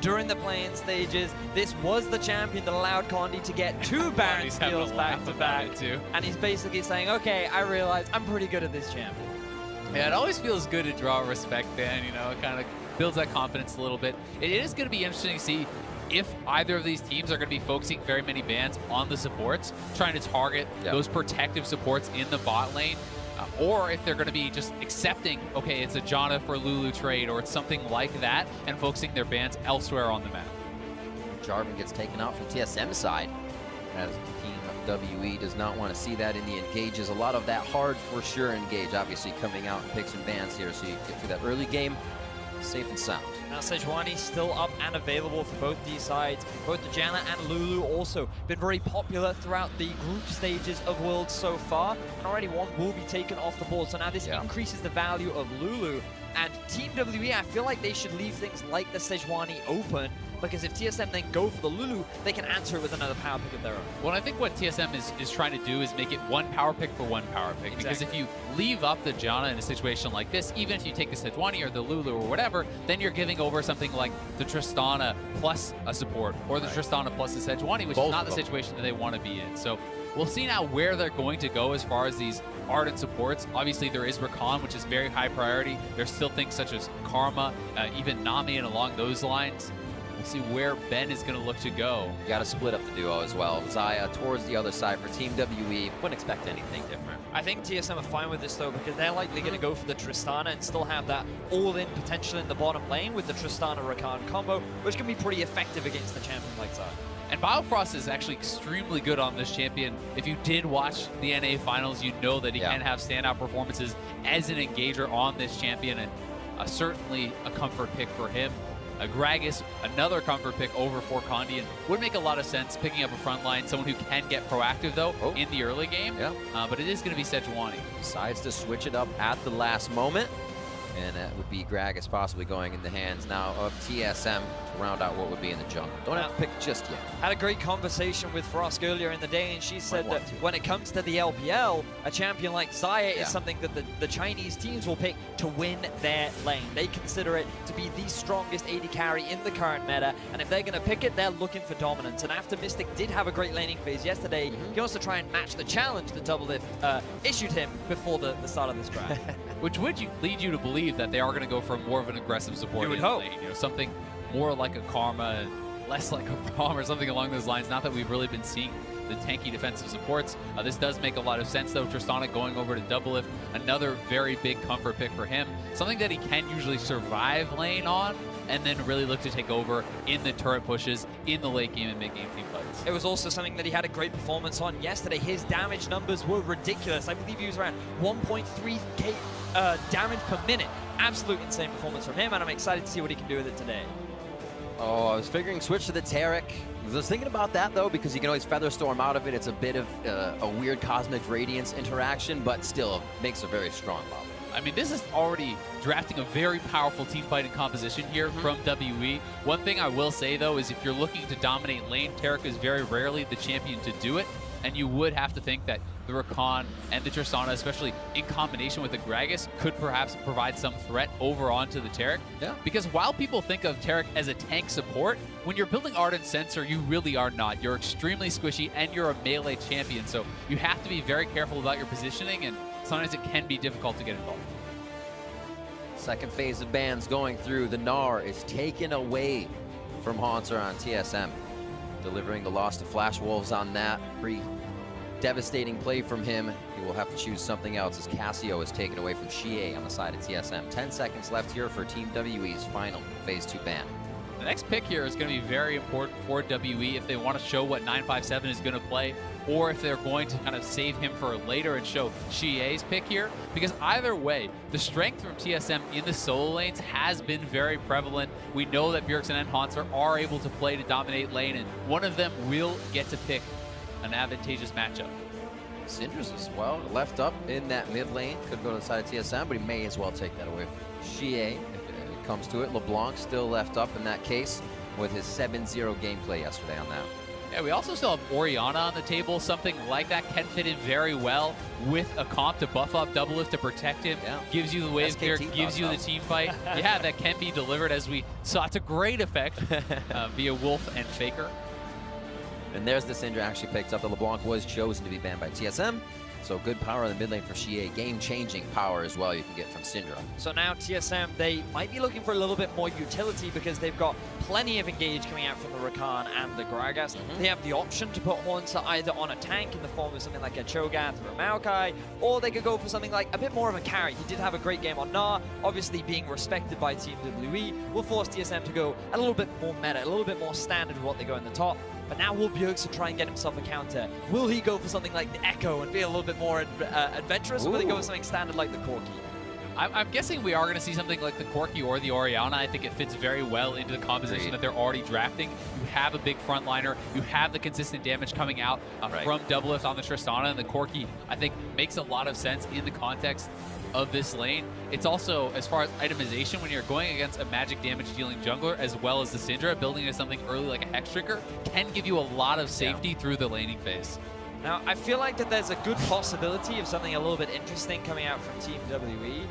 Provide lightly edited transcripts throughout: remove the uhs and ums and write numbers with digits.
during the playing stages. This was the champion that allowed Condi to get 2 Baron steals back-to-back. And he's basically saying, okay, I realize I'm pretty good at this champion. Yeah, it always feels good to draw respect, Dan. You know, it kind of builds that confidence a little bit. It is going to be interesting to see if either of these teams are going to be focusing very many bans on the supports, trying to target those protective supports in the bot lane, or if they're going to be just accepting, okay, it's a Janna for Lulu trade, or it's something like that, and focusing their bans elsewhere on the map. Jarvan gets taken out from TSM side, as Team WE does not want to see that in the engages. A lot of that hard for sure engage, obviously coming out and pick some bans here, so you get through that early game safe and sound. Now Sejuani still up and available for both these sides. Both the Janna and Lulu also been very popular throughout the group stages of Worlds so far, and already one will be taken off the board. So now this increases the value of Lulu. And Team WE, I feel like they should leave things like the Sejuani open, because if TSM then go for the Lulu, they can answer it with another power pick of their own. Well, I think what TSM is trying to do is make it one power pick for one power pick. Exactly. Because if you leave up the Janna in a situation like this, even if you take the Sejuani or the Lulu or whatever, then you're giving over something like the Tristana plus a support, or the Tristana plus the Sejuani, which is not the situation that they want to be in. So we'll see now where they're going to go as far as these Ardent supports. Obviously, there is Rakan, which is very high priority. There's still things such as Karma, even Nami, and along those lines. We'll see where Ben is going to look to go. You got to split up the duo as well. Xayah towards the other side for Team WE. Wouldn't expect anything different. I think TSM are fine with this though, because they're likely going to go for the Tristana and still have that all-in potential in the bottom lane with the Tristana-Rakan combo, which can be pretty effective against the champion like Xayah. And Biofrost is actually extremely good on this champion. If you did watch the NA finals, you'd know that he can have standout performances as an engager on this champion, and certainly a comfort pick for him. Gragas, another comfort pick over for Condi, and would make a lot of sense picking up a front line, someone who can get proactive though in the early game. But it is going to be Sejuani. Decides to switch it up at the last moment, and that would be Gragas possibly going in the hands now of TSM to round out what would be in the jungle. Don't have to pick just yet. Had a great conversation with Frost earlier in the day, and she said that when it comes to the LPL, a champion like Xayah is something that the Chinese teams will pick to win their lane. They consider it to be the strongest AD carry in the current meta, and if they're going to pick it, they're looking for dominance. And after Mystic did have a great laning phase yesterday, he wants to try and match the challenge that Doublelift issued him before the start of this draft. Which would lead you to believe that they are going to go for more of an aggressive support in the lane. You know, something more like a Karma and less like a Braum or something along those lines. Not that we've really been seeing the tanky defensive supports. This does make a lot of sense though. Tristana going over to Doublelift, another very big comfort pick for him. Something that he can usually survive lane on, and then really look to take over in the turret pushes, in the late game, and mid-game team fights. It was also something that he had a great performance on yesterday. His damage numbers were ridiculous. I believe he was around 1.3k damage per minute. Absolute insane performance from him, and I'm excited to see what he can do with it today. Oh, I was figuring switch to the Taric. I was thinking about that though, because you can always Featherstorm out of it. It's a bit of a weird Cosmic Radiance interaction, but still makes a very strong level. I mean, this is already drafting a very powerful team fighting composition here from WE. One thing I will say though is if you're looking to dominate lane, Taric is very rarely the champion to do it, and you would have to think that the Rakan and the Tristana, especially in combination with the Gragas, could perhaps provide some threat over onto the Taric. Because while people think of Taric as a tank support, when you're building Ardent Sensor, you really are not. You're extremely squishy, and you're a melee champion, so you have to be very careful about your positioning, and sometimes it can be difficult to get involved. Second phase of bans going through. The Gnar is taken away from Haunter on TSM, delivering the loss to Flash Wolves on that. Pretty devastating play from him. He will have to choose something else as Cassio is taken away from Xie on the side of TSM. 10 seconds left here for Team WE's final Phase 2 ban. The next pick here is going to be very important for WE if they want to show what 957 is going to play, or if they're going to kind of save him for later and show Xie's pick here. Because either way, the strength from TSM in the solo lanes has been very prevalent. We know that Bjergsen and Haunter are able to play to dominate lane, and one of them will get to pick an advantageous matchup. Syndra's as well, left up in that mid lane. Could go to the side of TSM, but he may as well take that away from Xie if it comes to it. LeBlanc still left up in that case with his 7-0 gameplay yesterday on that. Yeah, we also still have Orianna on the table. Something like that can fit in very well with a comp to buff up Doublelift to protect him. Yeah. Gives you the wave clear, gives you the team fight. Yeah, that can be delivered, as we saw to great effect via Wolf and Faker. And there's the Syndra actually picked up. The LeBlanc was chosen to be banned by TSM. So good power in the mid lane for Xie. Game-changing power as well you can get from Syndra. So now TSM, they might be looking for a little bit more utility because they've got plenty of engage coming out from the Rakan and the Gragas. They have the option to put Haunter either on a tank in the form of something like a Cho'Gath or a Maokai, or they could go for something like a bit more of a carry. He did have a great game on Gnar. Obviously, being respected by Team WE will force TSM to go a little bit more meta, a little bit more standard with what they go in the top. But now will Bjergsen to try and get himself a counter? Will he go for something like the Echo and be a little bit more adventurous, or will he go with something standard like the Corki? I'm guessing we are going to see something like the Corki or the Orianna. I think it fits very well into the composition that they're already drafting. You have a big frontliner. You have the consistent damage coming out from Doublelift on the Tristana, and the Corki, I think, makes a lot of sense in the context of this lane. It's also, as far as itemization, when you're going against a magic damage dealing jungler as well as the Syndra, building into something early like a Hex Drinker can give you a lot of safety through the laning phase. Now, I feel like that there's a good possibility of something a little bit interesting coming out from Team WE.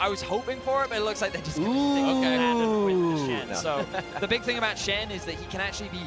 I was hoping for it, but it looks like they're just going to stick standard with the Shen. No. So the big thing about Shen is that he can actually be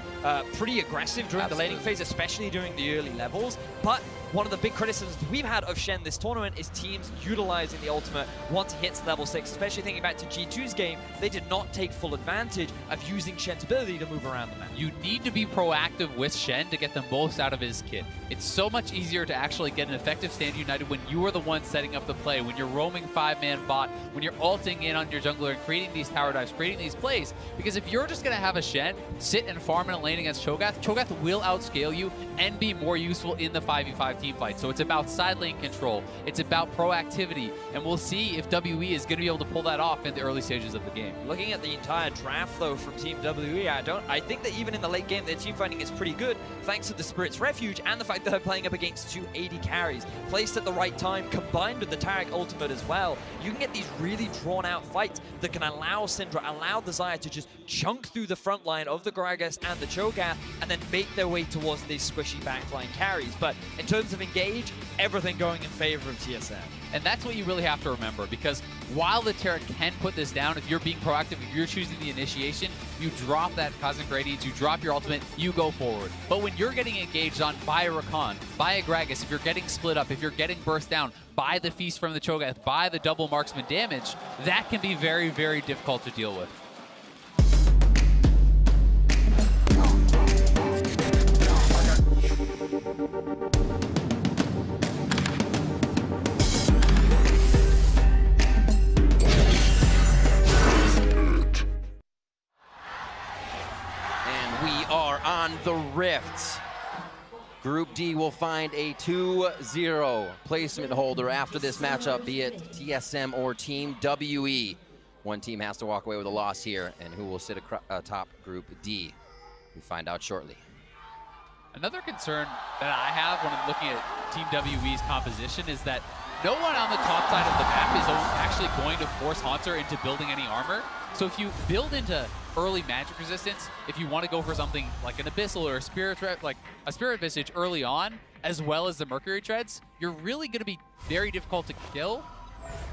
pretty aggressive during the laning phase, especially during the early levels. But one of the big criticisms we've had of Shen this tournament is teams utilizing the ultimate once he hits level 6, especially thinking back to G2's game. They did not take full advantage of using Shen's ability to move around the map. You need to be proactive with Shen to get the most out of his kit. It's so much easier to actually get an effective stand united when you are the one setting up the play, when you're roaming 5-man bot, when you're ulting in on your jungler and creating these tower dives, creating these plays. Because if you're just going to have a Shen sit and farm in a lane against Cho'Gath, Cho'Gath will outscale you and be more useful in the 5v5 team fight. So it's about side lane control, it's about proactivity, and we'll see if WE is going to be able to pull that off in the early stages of the game. Looking at the entire draft, though, from Team WE, I think that even in the late game, their team fighting is pretty good, thanks to the Spirit's Refuge and the fact that they're playing up against 2 AD carries, placed at the right time, combined with the Taric ultimate as well. You can get these really drawn-out fights that can allow Syndra, allow the Xayah to just chunk through the front line of the Gragas and the Cho'Gath, and then bait their way towards these squishy backline carries. But in terms of engage, everything going in favor of TSM. And that's what you really have to remember, because while the Taric can put this down, if you're being proactive, if you're choosing the initiation, you drop that Cosmic Radiance, you drop your ultimate, you go forward. But when you're getting engaged on by a Rakan, by a Gragas, if you're getting split up, if you're getting burst down, by the Feast from the Cho'Gath, by the double marksman damage, that can be very, very difficult to deal with. On the Rift. Group D will find a 2-0 placement holder after this matchup, be it TSM or Team WE. One team has to walk away with a loss here, and who will sit atop Group D? We find out shortly. Another concern that I have when I'm looking at Team WE's composition is that no one on the top side of the map is actually going to force Haunter into building any armor. So if you build into early magic resistance, if you want to go for something like an Abyssal or a Spirit Visage early on, as well as the Mercury Treads, you're really going to be very difficult to kill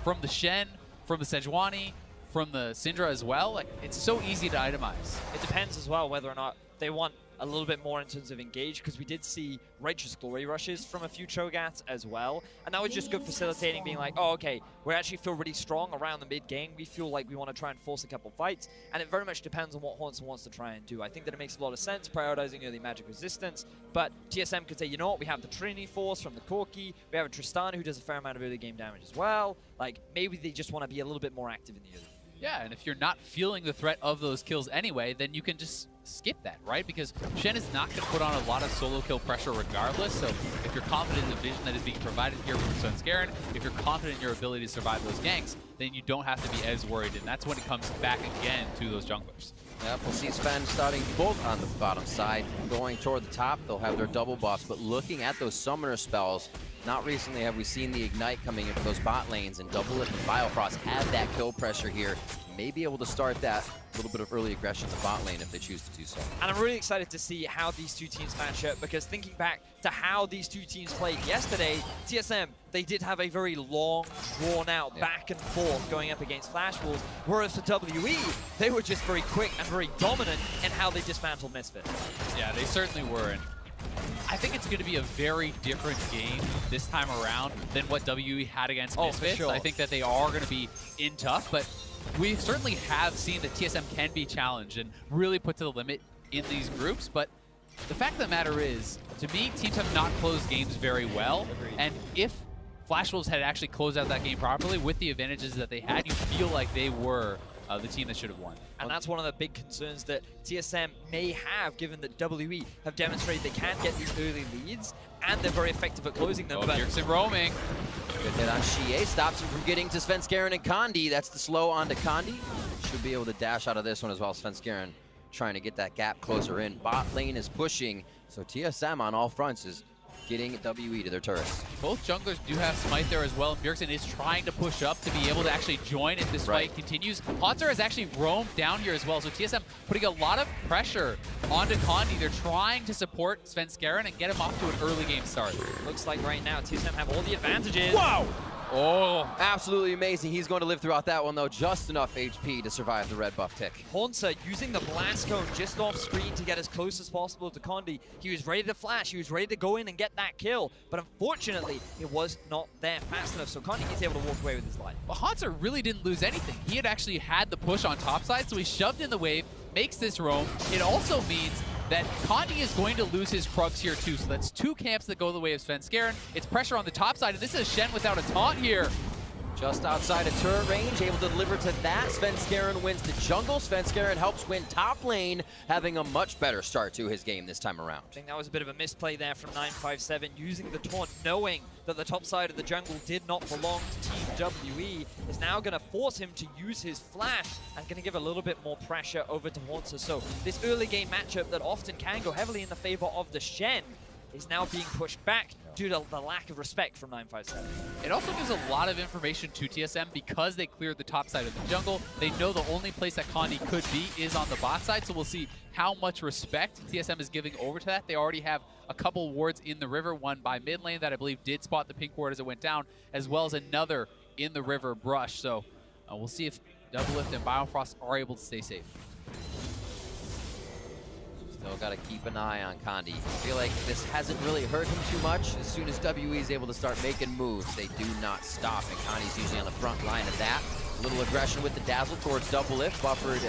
from the Shen, from the Sejuani, from the Syndra as well. Like, it's so easy to itemize. It depends as well whether or not they want a little bit more in terms of engage, because we did see Righteous Glory rushes from a few Cho'Gaths as well, and that was just good facilitating, being like, oh, okay, we actually feel really strong around the mid-game. We feel like we want to try and force a couple fights, and it very much depends on what Haunter wants to try and do. I think that it makes a lot of sense prioritizing early magic resistance, but TSM could say, you know what, we have the Trinity Force from the Corki, we have a Tristana who does a fair amount of early game damage as well. Like, maybe they just want to be a little bit more active in the early game. Yeah, and if you're not feeling the threat of those kills anyway, then you can just skip that, right? Because Shen is not going to put on a lot of solo kill pressure regardless, so if you're confident in the vision that is being provided here from Svenskeren, if you're confident in your ability to survive those ganks, then you don't have to be as worried, and that's when it comes back again to those junglers. Yep, we'll see Sven starting both on the bottom side, going toward the top. They'll have their double buffs, but looking at those summoner spells, not recently have we seen the Ignite coming in for those bot lanes, and Doublelift and Biofrost have that kill pressure here. may be able to start that little bit of early aggression in the bot lane if they choose to do so. And I'm really excited to see how these two teams match up, because thinking back to how these two teams played yesterday, TSM, they did have a very long, drawn-out back and forth going up against Flash Wolves, whereas for WE, they were just very quick and very dominant in how they dismantled Misfits. Yeah, they certainly were. And I think it's going to be a very different game this time around than what WE had against Misfits. For sure. I think that they are going to be in tough, but we certainly have seen that TSM can be challenged and really put to the limit in these groups. But the fact of the matter is, to me, teams have not closed games very well. Agreed. And if Flash Wolves had actually closed out that game properly with the advantages that they had, you feel like they were the team that should have won. And that's one of the big concerns that TSM may have, given that WE have demonstrated they can get these early leads, and they're very effective at closing them. Oh, Bjergsen roaming. Good hit on Xie, stops him from getting to Svenskeren and Kondi. That's the slow onto Kondi. Should be able to dash out of this one as well. Svenskeren trying to get that gap closer in. Bot lane is pushing, so TSM on all fronts is getting WE to their turrets. Both junglers do have Smite there as well, and Bjergsen is trying to push up to be able to actually join if this fight continues. Haunter has actually roamed down here as well, so TSM putting a lot of pressure onto Kondi. They're trying to support Svenskeren and get him off to an early game start. Looks like right now TSM have all the advantages. Wow! Oh, Absolutely amazing. He's going to live throughout that one, though. Just enough HP to survive the red buff tick. Haunter using the blast cone just off screen to get as close as possible to Kondi. He was ready to flash, he was ready to go in and get that kill, but unfortunately, it was not there fast enough, so Kondi is able to walk away with his life. but Haunter really didn't lose anything. He had actually had the push on top side, so he shoved in the wave, makes this roam. It also means that Kondi is going to lose his Krugs here too, so that's two camps that go the way of Svenskeren. It's pressure on the top side, and this is Shen without a taunt here. Just outside of turret range, able to deliver to that. Svenskeren wins the jungle. Svenskeren helps win top lane, having a much better start to his game this time around. I think that was a bit of a misplay there from 957, using the taunt, knowing that the top side of the jungle did not belong to Team WE, is now going to force him to use his flash and going to give a little bit more pressure over to Haunter. So this early game matchup that often can go heavily in the favor of the Shen is now being pushed back due to the lack of respect from 957. It also gives a lot of information to TSM because they cleared the top side of the jungle. They know the only place that Kondi could be is on the bot side, so we'll see how much respect TSM is giving over to that. They already have a couple wards in the river, one by mid lane that I believe did spot the pink ward as it went down, as well as another in the river brush. So we'll see if Doublelift and Biofrost are able to stay safe. Still got to keep an eye on Kondi. I feel like this hasn't really hurt him too much. As soon as WE is able to start making moves, they do not stop, and Kondi's usually on the front line of that. A little aggression with the dazzle towards Doublelift, buffered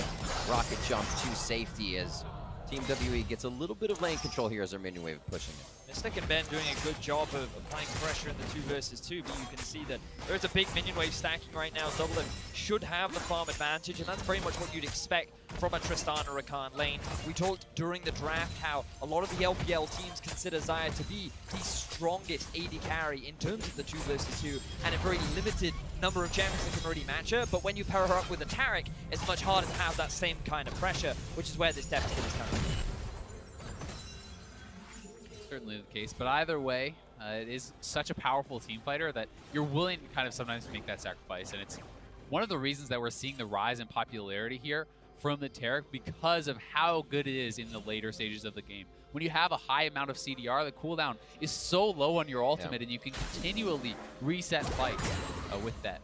rocket jump to safety as Team WE gets a little bit of lane control here as their minion wave pushing it. Mystic and Ben doing a good job of applying pressure in the 2 versus 2, but you can see that there's a big minion wave stacking right now. Doublelift should have the farm advantage, and that's pretty much what you'd expect from a Tristana Rakan lane. We talked during the draft how a lot of the LPL teams consider Xayah to be the strongest AD carry in terms of the 2 versus 2, and a very limited number of champions that can already match her, but when you pair her up with a Taric, it's much harder to have that same kind of pressure, which is where this deficit is coming from. Certainly the case, but either way, it is such a powerful team fighter that you're willing to kind of sometimes make that sacrifice, and it's one of the reasons that we're seeing the rise in popularity here from the Taric because of how good it is in the later stages of the game. When you have a high amount of CDR, the cooldown is so low on your ultimate, and you can continually reset fights with that.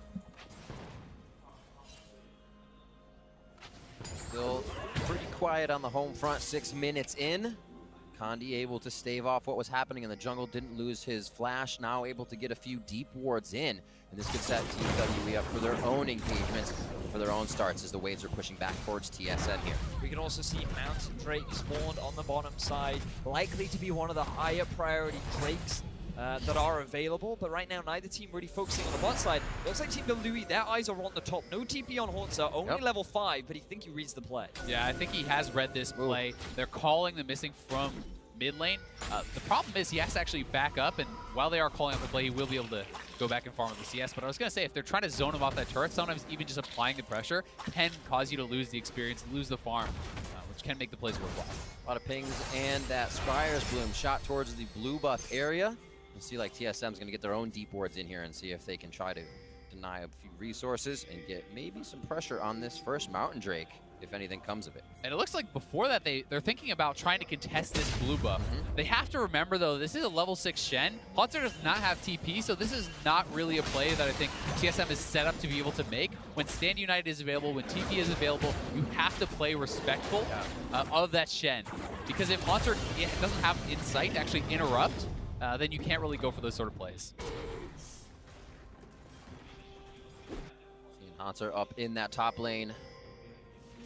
Still pretty quiet on the home front, 6 minutes in. Kondi able to stave off what was happening in the jungle, didn't lose his flash, now able to get a few deep wards in. And this could set Team WE up for their own engagements, for their own starts as the waves are pushing back towards TSM here. We can also see Mountain Drake spawned on the bottom side, likely to be one of the higher priority Drakes that are available, but right now neither team really focusing on the bot side. Looks like Team WE, their eyes are on the top. No TP on Haunter, only level 5, but he think he reads the play. Yeah, I think he has read this play. They're calling the missing from mid lane. The problem is he has to actually back up, and while they are calling out the play, he will be able to go back and farm with the CS. But I was going to say, if they're trying to zone him off that turret, sometimes even just applying the pressure can cause you to lose the experience, lose the farm, which can make the plays worthwhile. A lot of pings, and that Scryer's Bloom shot towards the blue buff area. You see like TSM's going to get their own deep wards in here and see if they can try to deny a few resources and get maybe some pressure on this first Mountain Drake, if anything comes of it. And it looks like before that, they're thinking about trying to contest this blue buff. They have to remember, though, this is a level 6 Shen. Haunter does not have TP, so this is not really a play that I think TSM is set up to be able to make. When Stand United is available, when TP is available, you have to play respectful of that Shen. Because if Haunter doesn't have insight to actually interrupt, then you can't really go for those sort of plays. Haunter up in that top lane.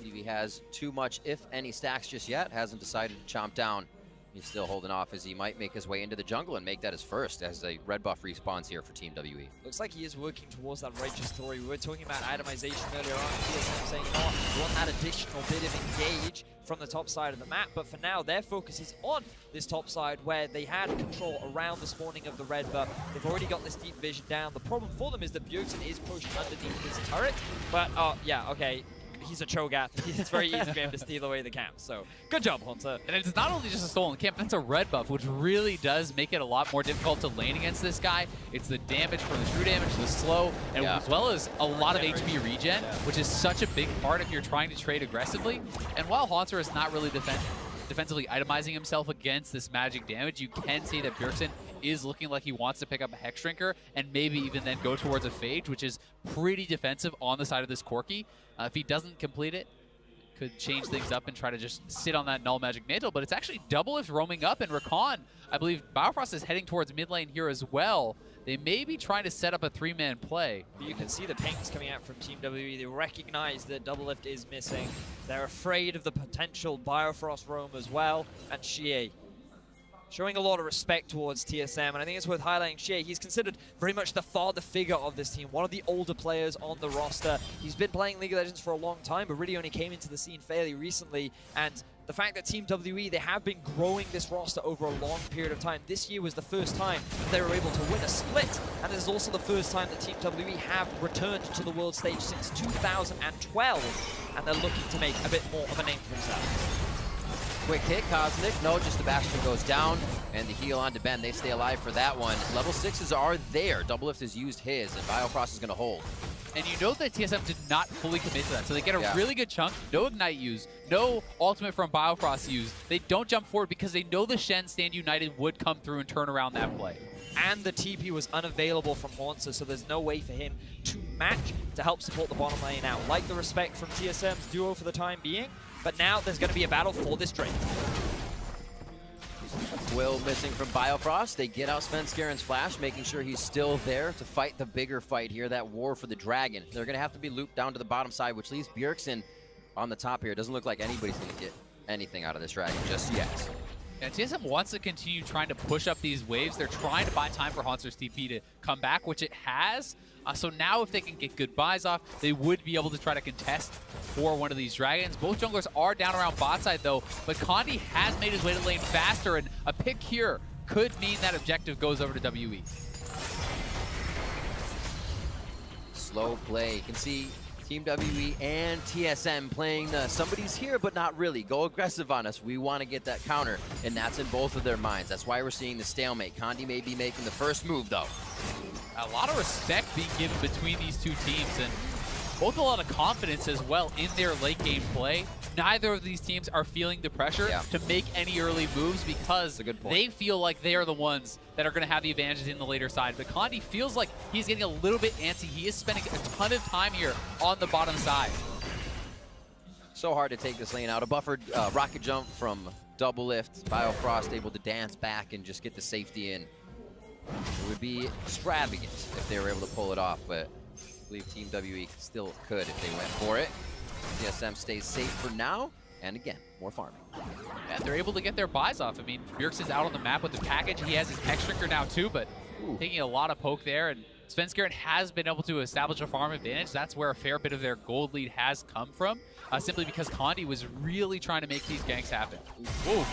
TV has too much, if any, stacks just yet. Hasn't decided to chomp down. He's still holding off as he might make his way into the jungle and make that his first as a red buff respawns here for Team WE. Looks like he is working towards that righteous story. We were talking about itemization earlier on. TSM saying, oh, we want that additional bit of engage from the top side of the map. But for now, their focus is on this top side where they had control around the spawning of the red buff. They've already got this deep vision down. The problem for them is that Bjergsen is pushed underneath this turret. But, yeah, okay. He's a Cho'Gath. It's very easy for him to steal away the camp. So, good job, Haunter. And it's not only just a stolen camp, that's a red buff, which really does make it a lot more difficult to lane against this guy. It's the damage from the true damage, the slow, and as well as a lot of HP regen, which is such a big part if you're trying to trade aggressively. And while Haunter is not really defensively itemizing himself against this magic damage, you can see that Bjergsen is looking like he wants to pick up a Hex Shrinker and maybe even then go towards a Phage, which is pretty defensive on the side of this Corki. If he doesn't complete it, could change things up and try to just sit on that Null Magic Mantle, but it's actually Doublelift roaming up, and Rakan, I believe Biofrost is heading towards mid lane here as well. They may be trying to set up a 3-man play. But you can see the pings coming out from Team WE. They recognize that Doublelift is missing. They're afraid of the potential Biofrost roam as well, and Xie showing a lot of respect towards TSM, and I think it's worth highlighting Xie. He's considered very much the father figure of this team, one of the older players on the roster. He's been playing League of Legends for a long time, but really only came into the scene fairly recently, and the fact that Team WE, they have been growing this roster over a long period of time. This year was the first time that they were able to win a split, and this is also the first time that Team WE have returned to the world stage since 2012, and they're looking to make a bit more of a name for themselves. Quick hit, Cosmic. No, just the Bastion goes down, and the heal onto Ben. They stay alive for that one. Level 6s are there. Doublelift has used his, and Biofrost is going to hold. And you know that TSM did not fully commit to that, so they get a really good chunk, no Ignite use, no ultimate from Biofrost use. They don't jump forward because they know the Shen Stand United would come through and turn around that play. And the TP was unavailable from Haunter, so there's no way for him to match to help support the bottom lane out. Like the respect from TSM's duo for the time being, but now there's going to be a battle for this Drake. Will missing from Biofrost. They get out Svenskaren's flash, making sure he's still there to fight the bigger fight here, that war for the dragon. They're going to have to be looped down to the bottom side, which leaves Bjergsen on the top here. It doesn't look like anybody's going to get anything out of this dragon just yet. And TSM wants to continue trying to push up these waves. They're trying to buy time for Haunter's TP to come back, which it has. So now if they can get good buys off, they would be able to try to contest for one of these dragons. Both junglers are down around bot side though, but Condi has made his way to lane faster, and a pick here could mean that objective goes over to WE. Slow play. You can see Team WE and TSM playing the somebody's here but not really. Go aggressive on us. We want to get that counter, and that's in both of their minds. That's why we're seeing the stalemate. Condi may be making the first move though. A lot of respect being given between these two teams, and both a lot of confidence as well in their late game play. Neither of these teams are feeling the pressure to make any early moves because they feel like they are the ones that are going to have the advantages in the later side. But Condi feels like he's getting a little bit antsy. He is spending a ton of time here on the bottom side. So hard to take this lane out. A buffered rocket jump from Doublelift. Biofrost able to dance back and just get the safety in. It would be extravagant if they were able to pull it off, but I believe Team WE still could if they went for it. TSM stays safe for now, and again, more farming. Yeah, they're able to get their buys off. I mean, Bjergsen's out on the map with the package. He has his Hex Shrinker now too, but taking a lot of poke there, and Svenskaren has been able to establish a farm advantage. That's where a fair bit of their gold lead has come from, simply because Condi was really trying to make these ganks happen. Ooh.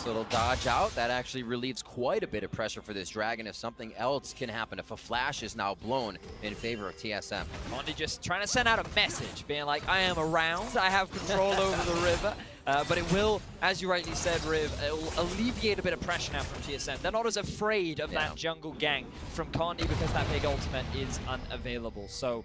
Nice little dodge out. That actually relieves quite a bit of pressure for this dragon if something else can happen, if a flash is now blown in favor of TSM. Condi just trying to send out a message, being like, I am around, I have control over the river. But it will, as you rightly said, Riv, it will alleviate a bit of pressure now from TSM. They're not as afraid of that jungle gang from Condi because that big ultimate is unavailable. So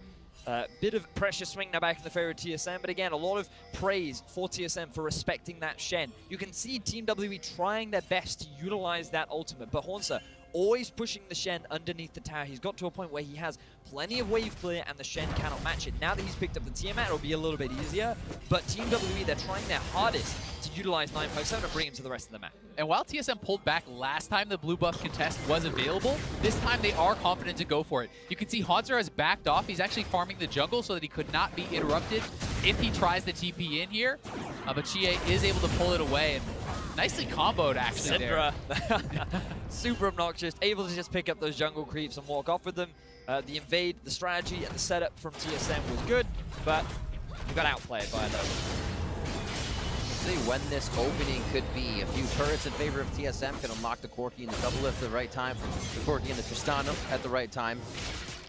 bit of pressure swing now back in the favor of TSM, but again, a lot of praise for TSM for respecting that Shen. You can see Team WE trying their best to utilize that ultimate, but Hauntzer always pushing the Shen underneath the tower. He's got to a point where he has plenty of wave clear and the Shen cannot match it. Now that he's picked up the Tiamat, it'll be a little bit easier, but Team WE, they're trying their hardest to utilize 957 and bring him to the rest of the map. And while TSM pulled back last time the blue buff contest was available, this time they are confident to go for it. You can see Hauntzer has backed off. He's actually farming the jungle so that he could not be interrupted if he tries the TP in here. But Chie is able to pull it away, and nicely comboed actually there. Super obnoxious, able to just pick up those jungle creeps and walk off with them. The invade, the strategy, and the setup from TSM was good, but we got outplayed by those. See when this opening could be. A few turrets in favor of TSM can unlock the Corki and the double lift at the right time, the Corki and the Tristana at the right time.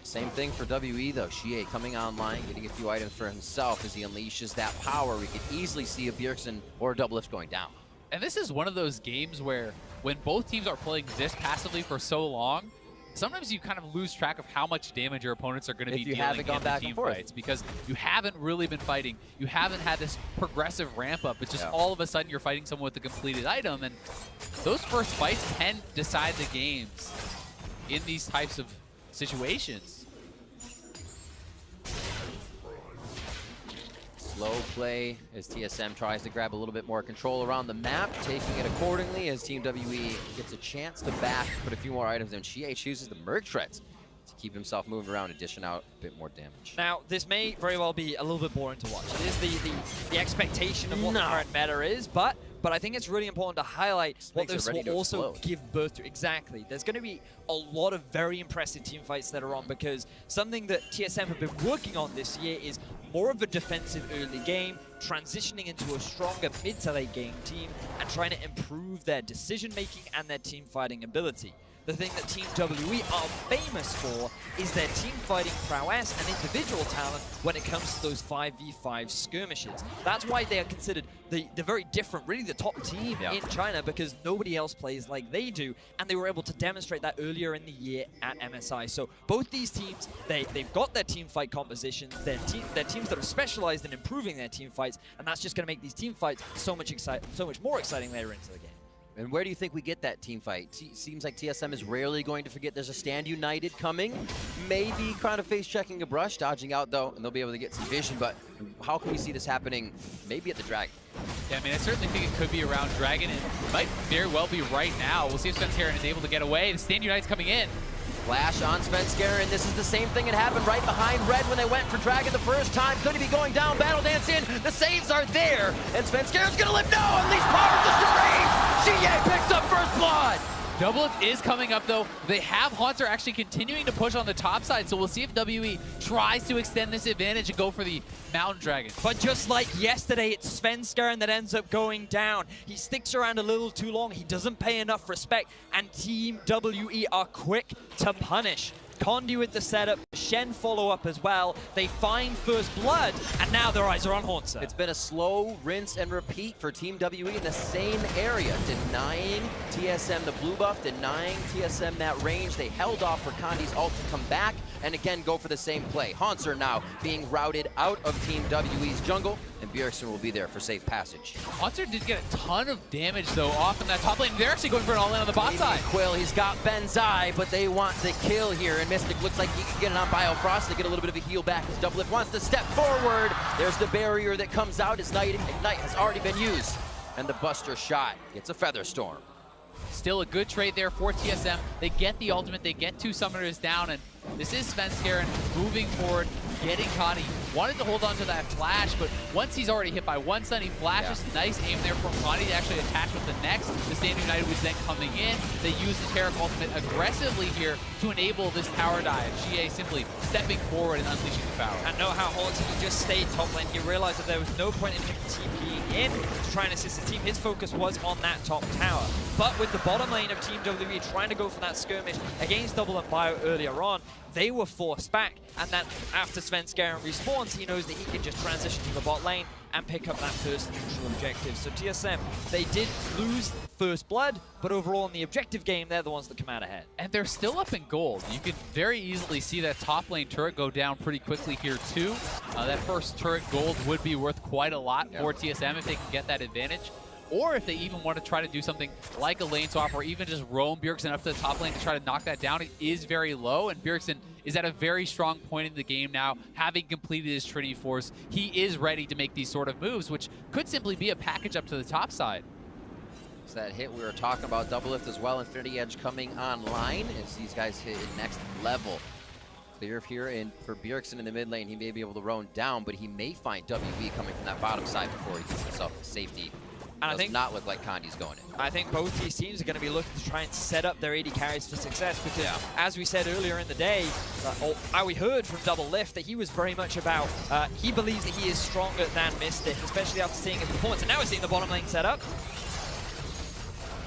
Same thing for WE though. Chie coming online, getting a few items for himself as he unleashes that power. We could easily see a Bjergsen or a double lift going down. And this is one of those games where when both teams are playing this passively for so long, sometimes you kind of lose track of how much damage your opponents are going to be dealing in the team fights because you haven't really been fighting. You haven't had this progressive ramp up. It's just all of a sudden you're fighting someone with a completed item, and those first fights can decide the games in these types of situations. Slow play as TSM tries to grab a little bit more control around the map, taking it accordingly as Team WE gets a chance to back, put a few more items in. Chie chooses the Merc Shreds to keep himself moving around and dishing out a bit more damage. Now, this may very well be a little bit boring to watch. It is the expectation of what the current meta is, but I think it's really important to highlight what this will also give birth to. Exactly. There's going to be a lot of very impressive team fights that are on, because something that TSM have been working on this year is more of a defensive early game, transitioning into a stronger mid to late game team, and trying to improve their decision making and their team fighting ability. The thing that Team WE are famous for is their team fighting prowess and individual talent when it comes to those 5v5 skirmishes. That's why they are considered the very different, really the top team in China, because nobody else plays like they do, and they were able to demonstrate that earlier in the year at MSI. So both these teams, they've got their team fight compositions, they're teams that are specialized in improving their team fights, and that's just going to make these team fights so much more exciting later into the game. And where do you think we get that team fight? Seems like TSM is rarely going to forget there's a Stand United coming. Maybe kind of face checking a brush, dodging out though, and they'll be able to get some vision. But how can we see this happening maybe at the Dragon? Yeah, I mean, I certainly think it could be around Dragon. It might very well be right now. We'll see if Svenskeren is able to get away. The Stand United's coming in. Flash on Svenskeren. This is the same thing that happened right behind Red when they went for Dragon the first time. Could he be going down? Battle Dance in. The saves are there. And Svenskeren's going to live. No! Unleash power just to range. Chie picks up first blood. Double is coming up though. They have Hauntzer actually continuing to push on the top side, so we'll see if WE tries to extend this advantage and go for the Mountain Dragon. But just like yesterday, it's Svenskeren that ends up going down. He sticks around a little too long. He doesn't pay enough respect, and Team WE are quick to punish. Condi with the setup, Shen follow up as well. They find first blood, and now their eyes are on Hauntzer. It's been a slow rinse and repeat for Team WE in the same area, denying TSM the blue buff, denying TSM that range. They held off for Condi's ult to come back, and again go for the same play. Hauntzer now being routed out of Team WE's jungle, and Bjergsen will be there for safe passage. Hauntzer did get a ton of damage though off in that top lane. They're actually going for an all-in on the bot side. Quill, he's got Benzai, but they want the kill here, and Mystic looks like he can get it on Biofrost to get a little bit of a heal back. His double lift wants to step forward. There's the barrier that comes out. His Ignite has already been used, and the Buster shot gets a Feather Storm. Still a good trade there for TSM. They get the ultimate, they get two summoners down, and this is Svenskeren moving forward, getting Connie. Wanted to hold on to that flash, but once he's already hit by one stun, he flashes. Nice aim there from Connie to actually attach with the next. The Stand United was then coming in. They use the Taric ultimate aggressively here to enable this tower dive. Chie simply stepping forward and unleashing the power. And know how Hauntzer just stayed top lane. He realized that there was no point in him TPing in to try and assist the team. His focus was on that top tower. But with the bottom lane of Team WE trying to go for that skirmish against Double and Bio earlier on, they were forced back, and then after Svenskeren respawns, he knows that he can just transition to the bot lane and pick up that first neutral objective. So TSM, they did lose first blood, but overall in the objective game, they're the ones that come out ahead. And they're still up in gold. You can very easily see that top lane turret go down pretty quickly here too. That first turret gold would be worth quite a lot for TSM if they can get that advantage. Or if they even want to try to do something like a lane swap or even just roam Bjergsen up to the top lane to try to knock that down. It is very low, and Bjergsen is at a very strong point in the game now, having completed his Trinity Force. He is ready to make these sort of moves, which could simply be a package up to the top side. It's that hit we were talking about, double lift as well, Infinity Edge coming online as these guys hit next level. Clear here for Bjergsen in the mid lane. He may be able to roam down, but he may find WB coming from that bottom side before he gets himself to safety. And I think not look like Condi's going in. I think both these teams are going to be looking to try and set up their AD carries for success because, as we said earlier in the day, we heard from Double Lift that he was very much about, he believes that he is stronger than Mystic, especially after seeing his performance. And now we're seeing the bottom lane set up.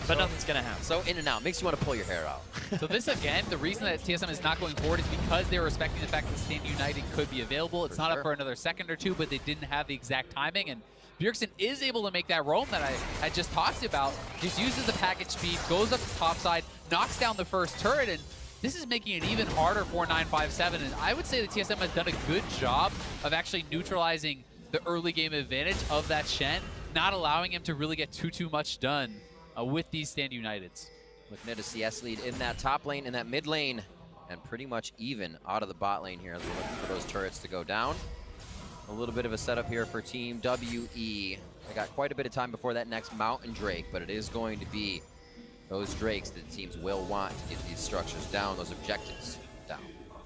But nothing's going to happen. So in and out. Makes you want to pull your hair out. So this, again, the reason that TSM is not going forward is because they're respecting the fact that Stand United could be available. It's not up for another second or two, but they didn't have the exact timing. And Bjergsen is able to make that roam that I just talked about. Just uses the package speed, goes up the top side, knocks down the first turret, and this is making it even harder for 957. And I would say that TSM has done a good job of actually neutralizing the early game advantage of that Shen, not allowing him to really get too much done with these Stand Uniteds. Looking at a CS lead in that top lane, in that mid lane, and pretty much even out of the bot lane here as we're looking for those turrets to go down. A little bit of a setup here for Team WE. They got quite a bit of time before that next Mountain Drake, but it is going to be those Drakes that teams will want to get these structures down, those objectives down.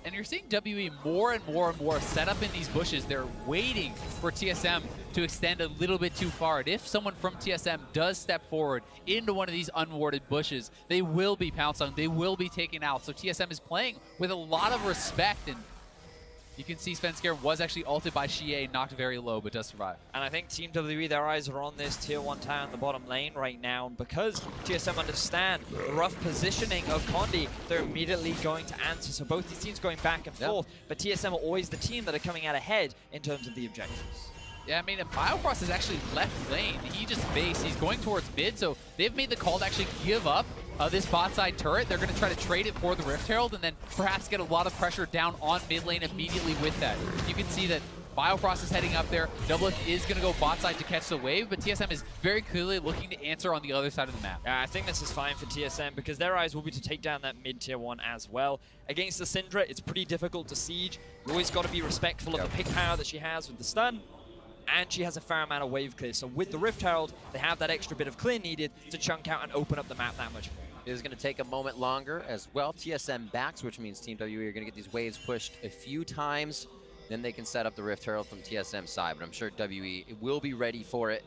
And you're seeing WE more and more set up in these bushes. They're waiting for TSM to extend a little bit too far. And if someone from TSM does step forward into one of these unwarded bushes, they will be pounced on, they will be taken out. So TSM is playing with a lot of respect, and you can see Svenskeren was actually ulted by Xie, knocked very low, but does survive. And I think Team WE, their eyes are on this tier 1 tower in the bottom lane right now. And because TSM understand the rough positioning of Condi, they're immediately going to answer. So both these teams going back and forth, but TSM are always the team that are coming out ahead in terms of the objectives. Yeah, I mean, and Biofrost is actually left lane. He just faced. He's going towards mid, so they've made the call to actually give up this bot side turret. They're going to try to trade it for the Rift Herald and then perhaps get a lot of pressure down on mid lane immediately with that. You can see that Biofrost is heading up there. Double is going to go bot side to catch the wave, but TSM is very clearly looking to answer on the other side of the map. I think this is fine for TSM because their eyes will be to take down that mid tier 1 as well. Against the Syndra, it's pretty difficult to siege. You always got to be respectful of the pick power that she has with the stun. And she has a fair amount of wave clear. So with the Rift Herald, they have that extra bit of clear needed to chunk out and open up the map that much more. It is going to take a moment longer as well. TSM backs, which means Team WE are going to get these waves pushed a few times. Then they can set up the Rift Herald from TSM side. But I'm sure WE will be ready for it.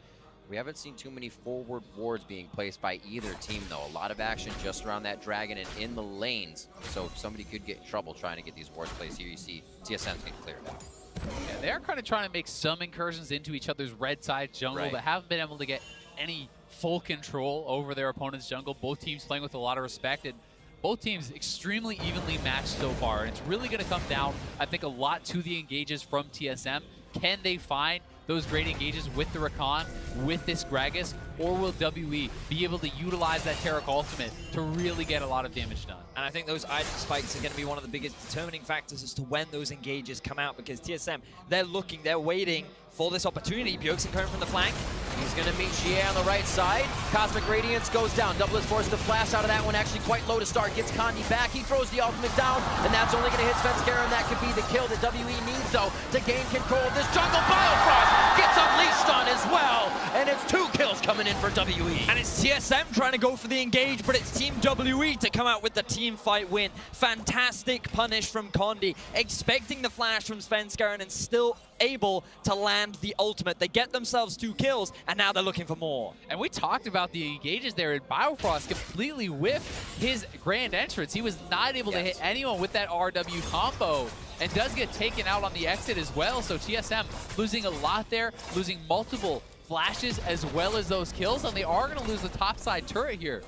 We haven't seen too many forward wards being placed by either team, though. A lot of action just around that dragon and in the lanes. So somebody could get in trouble trying to get these wards placed. Here you see TSM's getting cleared out. Yeah, they're kind of trying to make some incursions into each other's red side jungle, but haven't been able to get any full control over their opponent's jungle. Both teams playing with a lot of respect, and both teams extremely evenly matched so far. And it's really going to come down, I think, a lot to the engages from TSM. Can they find those great engages with the Rakan, with this Gragas, or will WE be able to utilize that Taric ultimate to really get a lot of damage done? And I think those item spikes are going to be one of the biggest determining factors as to when those engages come out, because TSM, they're waiting for this opportunity. Bjergsen coming from the flank. He's going to meet Xie on the right side. Cosmic Radiance goes down. Double is forced to flash out of that one. Actually quite low to start. Gets Condi back. He throws the ultimate down, and that's only going to hit Svenskeren. That could be the kill that WE needs, though, to gain control of this jungle. Biofrost gets unleashed on as well, and it's 2 kills coming in for WE. And it's TSM trying to go for the engage, but it's Team WE to come out with the team fight win. Fantastic punish from Condi, expecting the flash from Svenskeren and still able to land the ultimate. They get themselves 2 kills, and now they're looking for more. And we talked about the engages there, and Biofrost completely whiffed his grand entrance. He was not able to hit anyone with that RW combo, and does get taken out on the exit as well. So TSM losing a lot there, losing multiple flashes as well as those kills, and they are going to lose the top side turret here.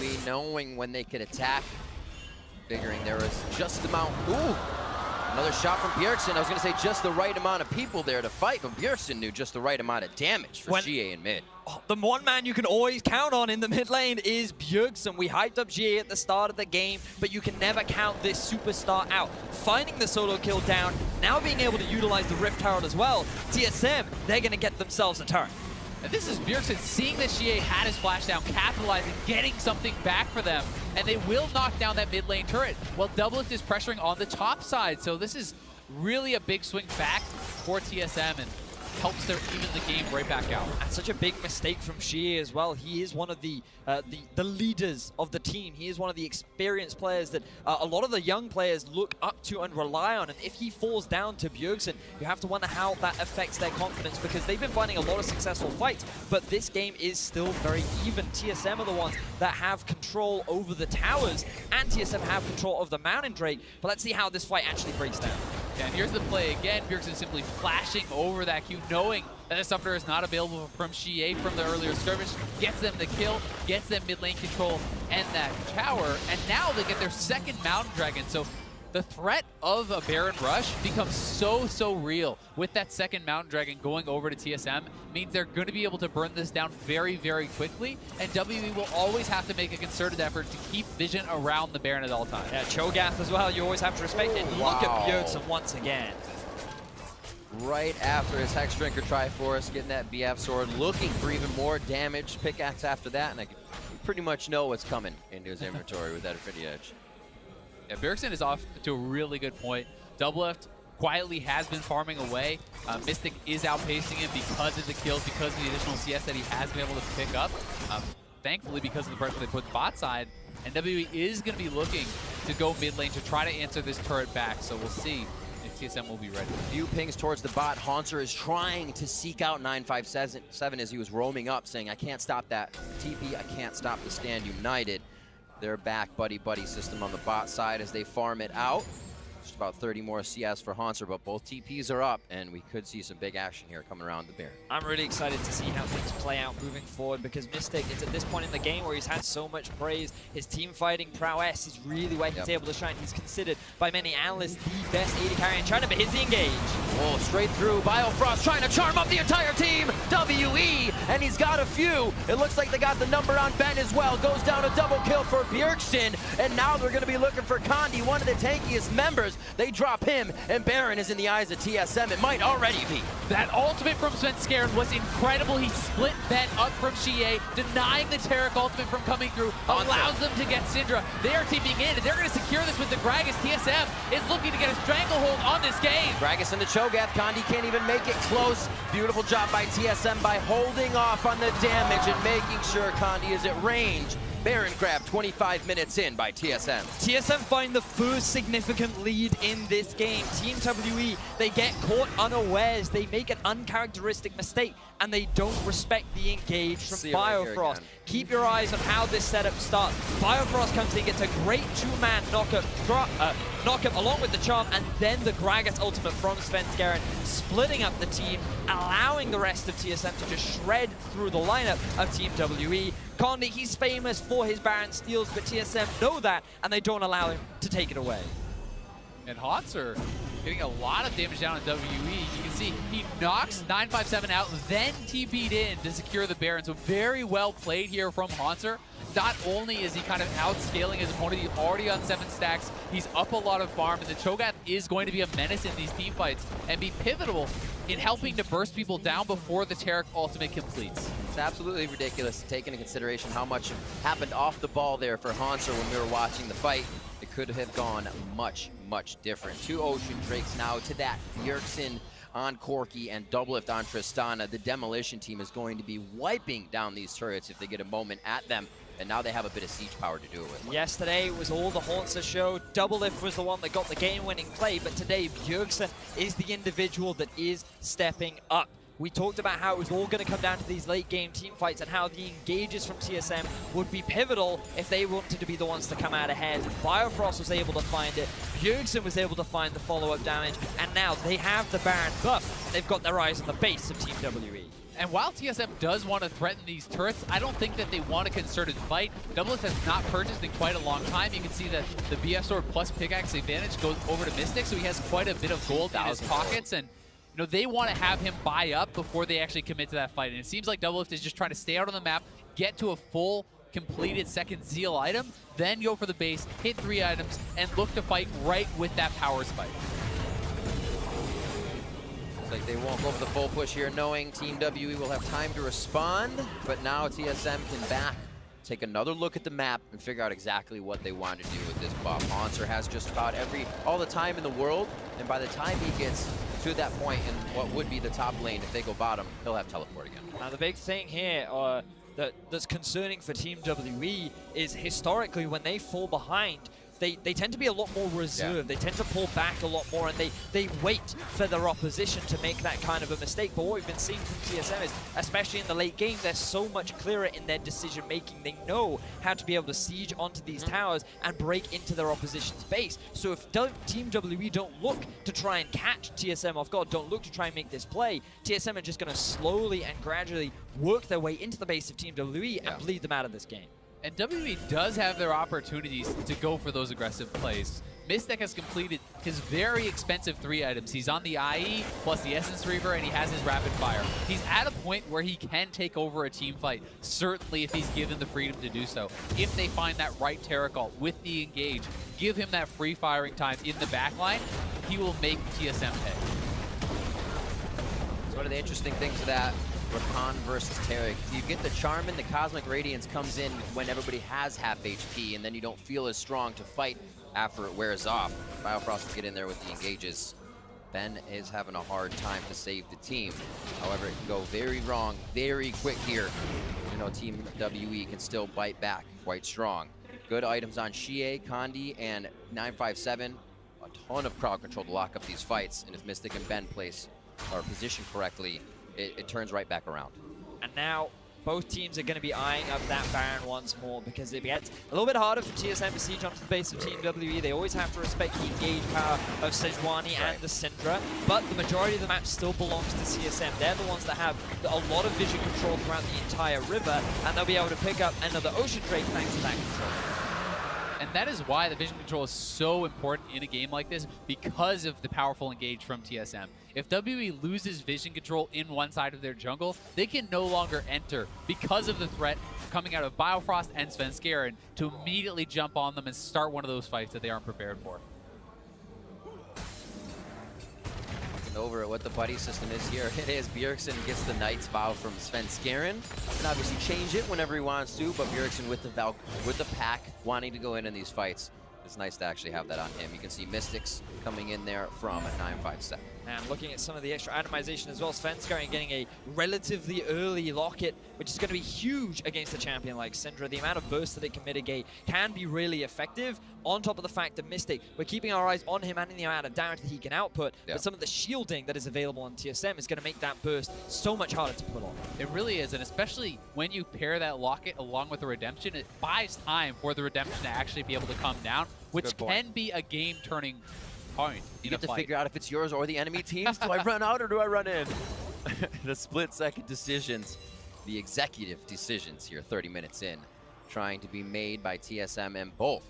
WE knowing when they could attack, figuring there was just amount. Ooh! Another shot from Bjergsen. I was going to say just the right amount of people there to fight, but Bjergsen knew just the right amount of damage for GA in mid. The one man you can always count on in the mid lane is Bjergsen. We hyped up GA at the start of the game, but you can never count this superstar out. Finding the solo kill down, now being able to utilize the Rift Herald as well. TSM, they're going to get themselves a turret. And this is Bjergsen seeing that GA had his flash down, capitalizing, getting something back for them, and they will knock down that mid lane turret while Doublelift is pressuring on the top side. So this is really a big swing back for TSM and helps them even the game right back out. And such a big mistake from Shie as well. He is one of the leaders of the team. He is one of the experienced players that a lot of the young players look up to and rely on. And if he falls down to Bjergsen, you have to wonder how that affects their confidence, because they've been finding a lot of successful fights, but this game is still very even. TSM are the ones that have control over the towers, and TSM have control of the Mountain Drake. But let's see how this fight actually breaks down. Yeah, and here's the play again. Bjergsen simply flashing over that Q, knowing that the Summoner is not available from Shie from the earlier skirmish, gets them the kill, gets them mid lane control and that tower, and now they get their second Mountain Dragon. So the threat of a Baron rush becomes so real. With that second Mountain Dragon going over to TSM means they're going to be able to burn this down very quickly, and WE will always have to make a concerted effort to keep vision around the Baron at all times. Yeah, Cho'Gath as well, you always have to respect it. Look at Bjergsen once again. Right after his Hex Drinker Triforce, getting that BF sword, looking for even more damage. Pickaxe after that, and I pretty much know what's coming into his inventory with that Infinity Edge. Yeah, Bjergsen is off to a really good point. Doublelift quietly has been farming away. Mystic is outpacing him because of the kills, because of the additional CS that he has been able to pick up. Thankfully, because of the pressure they put bot side, and WE is going to be looking to go mid lane to try to answer this turret back. So we'll see if TSM will be ready. A few pings towards the bot. Haunter is trying to seek out 957 as he was roaming up, saying, I can't stop that TP, I can't stop the Stand United. They're back buddy-buddy system on the bot side as they farm it out. Just about 30 more CS for Haunter, but both TPs are up, and we could see some big action here coming around the Baron. I'm really excited to see how things play out moving forward, because Mystic, it's at this point in the game where he's had so much praise. His team fighting prowess is really where he's able to shine. He's considered by many analysts the best AD carry in China, but here's the engage. Oh, straight through. Biofrost trying to charm up the entire team. WE, and he's got a few. It looks like they got the number on Ben as well. Goes down a double kill for Bjergsen, and now they're going to be looking for Condi, one of the tankiest members. They drop him, and Baron is in the eyes of TSM. It might already be. That ultimate from Svenskeren was incredible. He split Ben up from Shie, denying the Taric ultimate from coming through, allows them to get Syndra. They are teaming in, and they're going to secure this with the Gragas. TSM is looking to get a stranglehold on this game. Gragas and the Cho'Gath. Condi can't even make it close. Beautiful job by TSM by holding off on the damage and making sure Condi is at range. Baron grab 25 minutes in by TSM. TSM find the first significant lead in this game. Team WE, they get caught unawares. They make an uncharacteristic mistake, and they don't respect the engage from Biofrost. Keep your eyes on how this setup starts. Biofrost comes in, gets a great two-man knockup along with the charm, and then the Gragas ultimate from Svenskeren, splitting up the team, allowing the rest of TSM to just shred through the lineup of Team WE. Condi, he's famous for his Baron steals, but TSM know that, and they don't allow him to take it away. And Haunter getting a lot of damage down on WE. You can see he knocks 957 out, then TP'd in to secure the Baron. So very well played here from Haunter. Not only is he kind of outscaling his opponent, he's already on 7 stacks, he's up a lot of farm, and the Cho'Gath is going to be a menace in these team fights and be pivotal in helping to burst people down before the Taric ultimate completes. It's absolutely ridiculous, taking into consideration how much happened off the ball there for Haunter when we were watching the fight. It could have gone much different. 2 Ocean Drakes now to that. Bjergsen on Corki and Doublelift on Tristana. The Demolition team is going to be wiping down these turrets if they get a moment at them. And now they have a bit of siege power to do it with. Yesterday was all the Haunter show. Doublelift was the one that got the game-winning play, but today Bjergsen is the individual that is stepping up. We talked about how it was all going to come down to these late-game team fights and how the engages from TSM would be pivotal if they wanted to be the ones to come out ahead. Biofrost was able to find it. Bjergsen was able to find the follow-up damage, and now they have the Baron buff. They've got their eyes on the base of Team WE. And while TSM does want to threaten these turrets, I don't think that they want a concerted fight. Doublelift has not purchased in quite a long time. You can see that the BF Sword plus pickaxe advantage goes over to Mystic, so he has quite a bit of gold in his pockets. And you know, they want to have him buy up before they actually commit to that fight. And it seems like Doublelift is just trying to stay out on the map, get to a full completed second Zeal item, then go for the base, hit 3 items, and look to fight right with that power spike. Looks like they won't go for the full push here, knowing Team WE will have time to respond, but now TSM can take another look at the map and figure out exactly what they want to do with this buff. Hanser has just about all the time in the world, and by the time he gets to that point in what would be the top lane, if they go bottom, he'll have teleport again. Now the big thing here that's concerning for Team WE is historically when they fall behind, they tend to be a lot more reserved. Yeah. They tend to pull back a lot more, and they wait for their opposition to make that kind of a mistake. But what we've been seeing from TSM is, especially in the late game, they're so much clearer in their decision making. They know how to be able to siege onto these towers and break into their opposition's base. So if Team WE don't look to try and catch TSM off guard, don't look to try and make this play, TSM are just going to slowly and gradually work their way into the base of Team WE and bleed them out of this game. And WE does have their opportunities to go for those aggressive plays. Mystic has completed his very expensive 3 items. He's on the IE plus the Essence Reaver, and he has his Rapid Fire. He's at a point where he can take over a team fight, certainly if he's given the freedom to do so. If they find that right Terracult with the engage, give him that free firing time in the backline, he will make TSM pay. So one of the interesting things of that, Rakan versus Taric. You get the Charmin, the Cosmic Radiance comes in when everybody has half HP, and then you don't feel as strong to fight after it wears off. Biofrost will get in there with the engages. Ben is having a hard time to save the team. However, it can go very wrong very quick here. You know, Team WE can still bite back quite strong. Good items on Shie, Kandi, and 957. A ton of crowd control to lock up these fights, and if Mystic and Ben place or position correctly, it turns right back around. And now both teams are going to be eyeing up that Baron once more, because it gets a little bit harder for TSM to siege onto the base of Team WE. They always have to respect the engage power of Sejuani and the Syndra, but the majority of the map still belongs to TSM. They're the ones that have a lot of vision control throughout the entire river, and they'll be able to pick up another Ocean Drake thanks to that control. And that is why the vision control is so important in a game like this, because of the powerful engage from TSM. If WE loses vision control in one side of their jungle, they can no longer enter because of the threat coming out of Biofrost and Svenskeren to immediately jump on them and start one of those fights that they aren't prepared for. Over at what the buddy system is here. It is Bjergsen gets the Knight's Vow from Svenskeren. Can obviously change it whenever he wants to, but Bjergsen with the pack wanting to go in these fights. It's nice to actually have that on him. You can see Mystics coming in there from 957. And looking at some of the extra itemization as well, Svenskeren getting a relatively early locket, which is going to be huge against a champion like Syndra. The amount of bursts that it can mitigate can be really effective, on top of the fact that Mystic, we're keeping our eyes on him and in the amount of damage that he can output, but some of the shielding that is available on TSM is going to make that burst so much harder to put on. It really is, and especially when you pair that locket along with the Redemption, it buys time for the Redemption to actually be able to come down, which can be a game-turning point. You get to figure out if it's yours or the enemy team's. Do I run out or do I run in? The split-second decisions, the executive decisions here 30 minutes in, trying to be made by TSM and both